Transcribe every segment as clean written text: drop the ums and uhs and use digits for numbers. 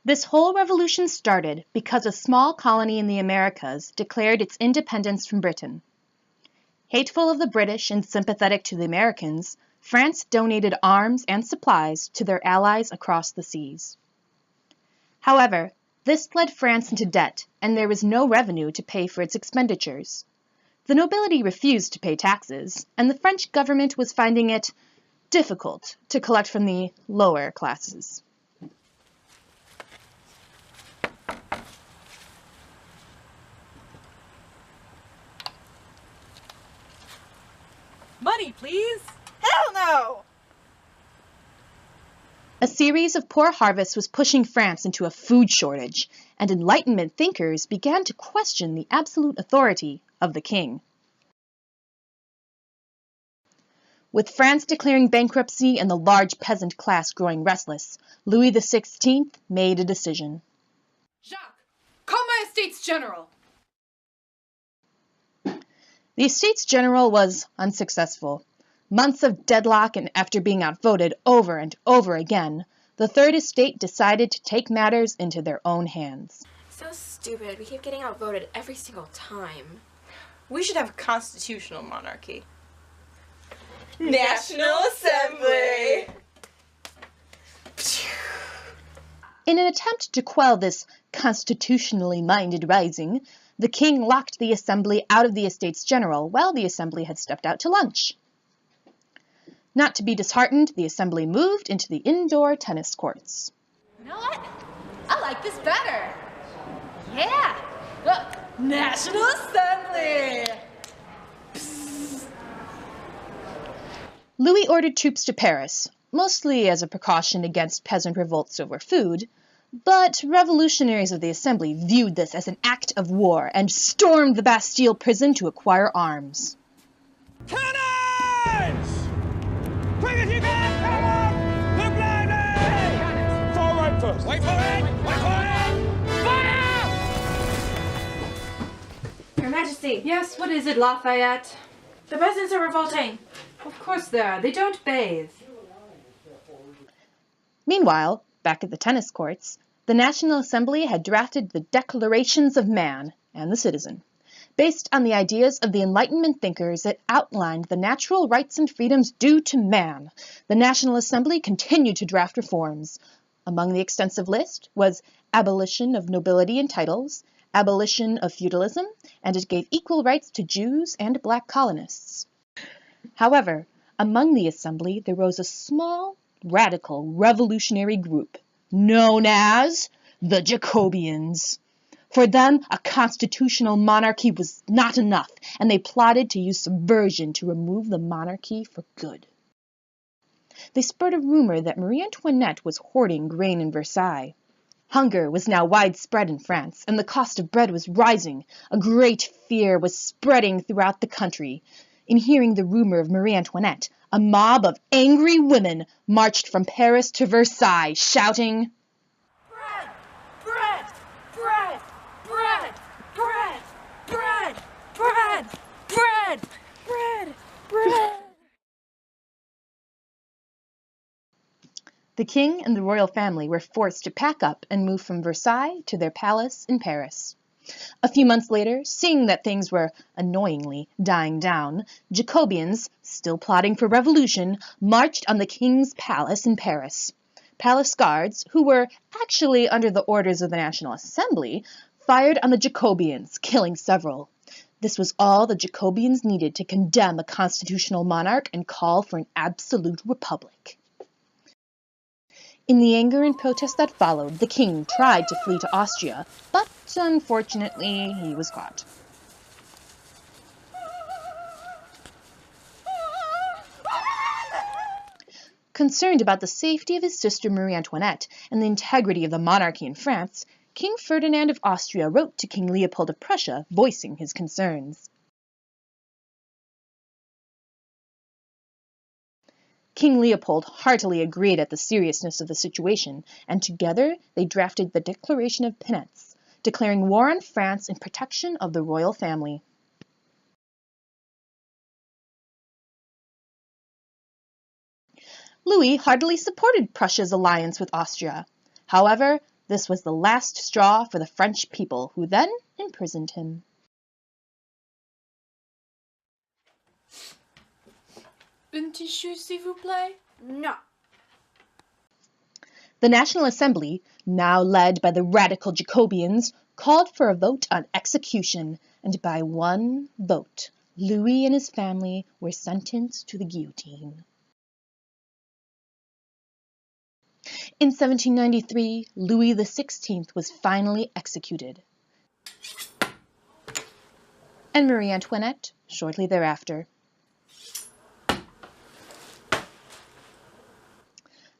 This whole revolution started because a small colony in the Americas declared its independence from Britain. Hateful of the British and sympathetic to the Americans, France donated arms and supplies to their allies across the seas. However, this led France into debt, and there was no revenue to pay for its expenditures. The nobility refused to pay taxes, and the French government was finding it difficult to collect from the lower classes. Money, please! Hell no! A series of poor harvests was pushing France into a food shortage, and Enlightenment thinkers began to question the absolute authority of the king. With France declaring bankruptcy and the large peasant class growing restless, Louis XVI made a decision. Jacques, call my Estates General! The Estates General was unsuccessful. Months of deadlock, and after being outvoted over and over again, the Third Estate decided to take matters into their own hands. So stupid. We keep getting outvoted every single time. We should have a constitutional monarchy. National Assembly! In an attempt to quell this constitutionally minded rising, the king locked the assembly out of the Estates General while the assembly had stepped out to lunch. Not to be disheartened, the assembly moved into the indoor tennis courts. You know what? I like this better. Yeah! Look, National Assembly! Louis ordered troops to Paris, mostly as a precaution against peasant revolts over food, but revolutionaries of the assembly viewed this as an act of war and stormed the Bastille prison to acquire arms. Cannons! Quick as you can, come on! Look blinded! Fall right first. Wait for it! Wait for it! Fire! Your Majesty, Yes, what is it, Lafayette? the peasants are revolting. Of course they are. They don't bathe. Meanwhile, back at the tennis courts, the National Assembly had drafted the Declarations of Man and the Citizen, based on the ideas of the Enlightenment thinkers that outlined the natural rights and freedoms due to man. The National Assembly continued to draft reforms. Among the extensive list was abolition of nobility and titles, abolition of feudalism, and it gave equal rights to Jews and black colonists. However, among the assembly there rose a small, radical, revolutionary group known as the Jacobians. For them, a constitutional monarchy was not enough, and they plotted to use subversion to remove the monarchy for good. They spread a rumor that Marie Antoinette was hoarding grain in Versailles. Hunger was now widespread in France, and the cost of bread was rising. A great fear was spreading throughout the country. In hearing the rumor of Marie Antoinette, a mob of angry women marched from Paris to Versailles, shouting, Bread! Bread! Bread! Bread! Bread! Bread! Bread! Bread! Bread! Bread! The king and the royal family were forced to pack up and move from Versailles to their palace in Paris. A few months later, seeing that things were annoyingly dying down, Jacobians, still plotting for revolution, marched on the king's palace in Paris. Palace guards, who were actually under the orders of the National Assembly, fired on the Jacobians, killing several. This was all the Jacobians needed to condemn a constitutional monarch and call for an absolute republic. In the anger and protest that followed, the king tried to flee to Austria, but unfortunately he was caught. Concerned about the safety of his sister Marie Antoinette and the integrity of the monarchy in France, King Ferdinand of Austria wrote to King Leopold of Prussia voicing his concerns. King Leopold heartily agreed at the seriousness of the situation, and together they drafted the Declaration of Penance, declaring war on France in protection of the royal family. Louis heartily supported Prussia's alliance with Austria. However, This was the last straw for the French people, who then imprisoned him. Un tissue, s'il vous plaît? No. The National Assembly, now led by the radical Jacobians, called for a vote on execution, and by one vote, Louis and his family were sentenced to the guillotine. In 1793, Louis XVI was finally executed, and Marie Antoinette shortly thereafter.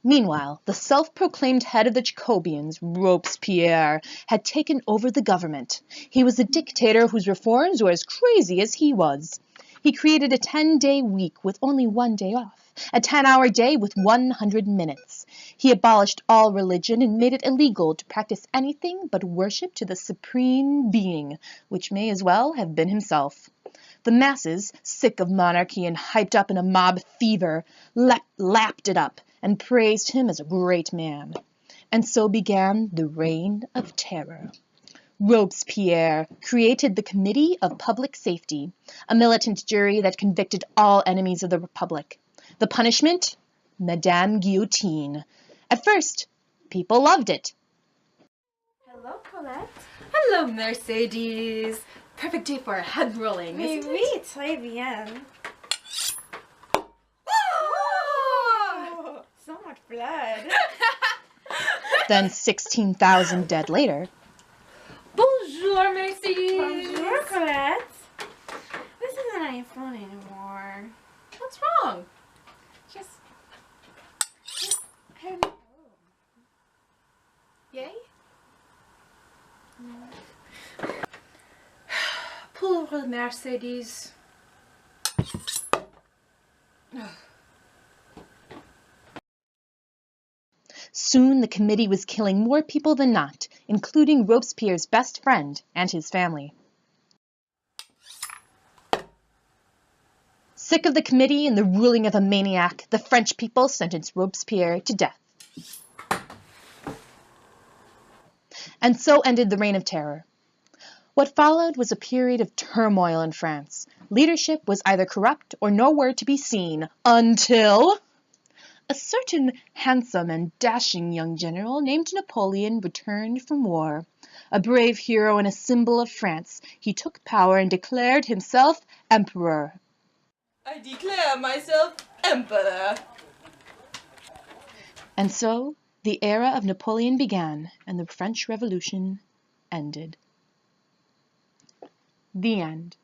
Meanwhile, the self-proclaimed head of the Jacobians, Robespierre, had taken over the government. He was a dictator whose reforms were as crazy as he was. He created a 10-day week with only 1 day off, a 10-hour day with 100 minutes. He abolished all religion and made it illegal to practice anything but worship to the supreme being, which may as well have been himself. The masses, sick of monarchy and hyped up in a mob fever, lapped it up and praised him as a great man. And so began the Reign of Terror. Robespierre created the Committee of Public Safety, a militant jury that convicted all enemies of the Republic. The punishment? Madame Guillotine. At first, people loved it. Hello, Colette. Hello, Mercedes. Perfect day for a head rolling, Mais isn't oui, it? très bien. So much blood. Then 16,000 dead later, Bonjour, Mercedes. Bonjour, Colette. This isn't any fun anymore. What's wrong? Just I don't know. Yay? Pauvre Mercedes. soon the committee was killing more people than not, including Robespierre's best friend and his family. Sick of the committee and the ruling of a maniac, the French people sentenced Robespierre to death. And so ended the Reign of Terror. What followed was a period of turmoil in France. Leadership was either corrupt or nowhere to be seen, until a certain handsome and dashing young general named Napoleon returned from war. A brave hero and a symbol of France, he took power and declared himself emperor. I declare myself emperor. And so the era of Napoleon began and the French Revolution ended. The end.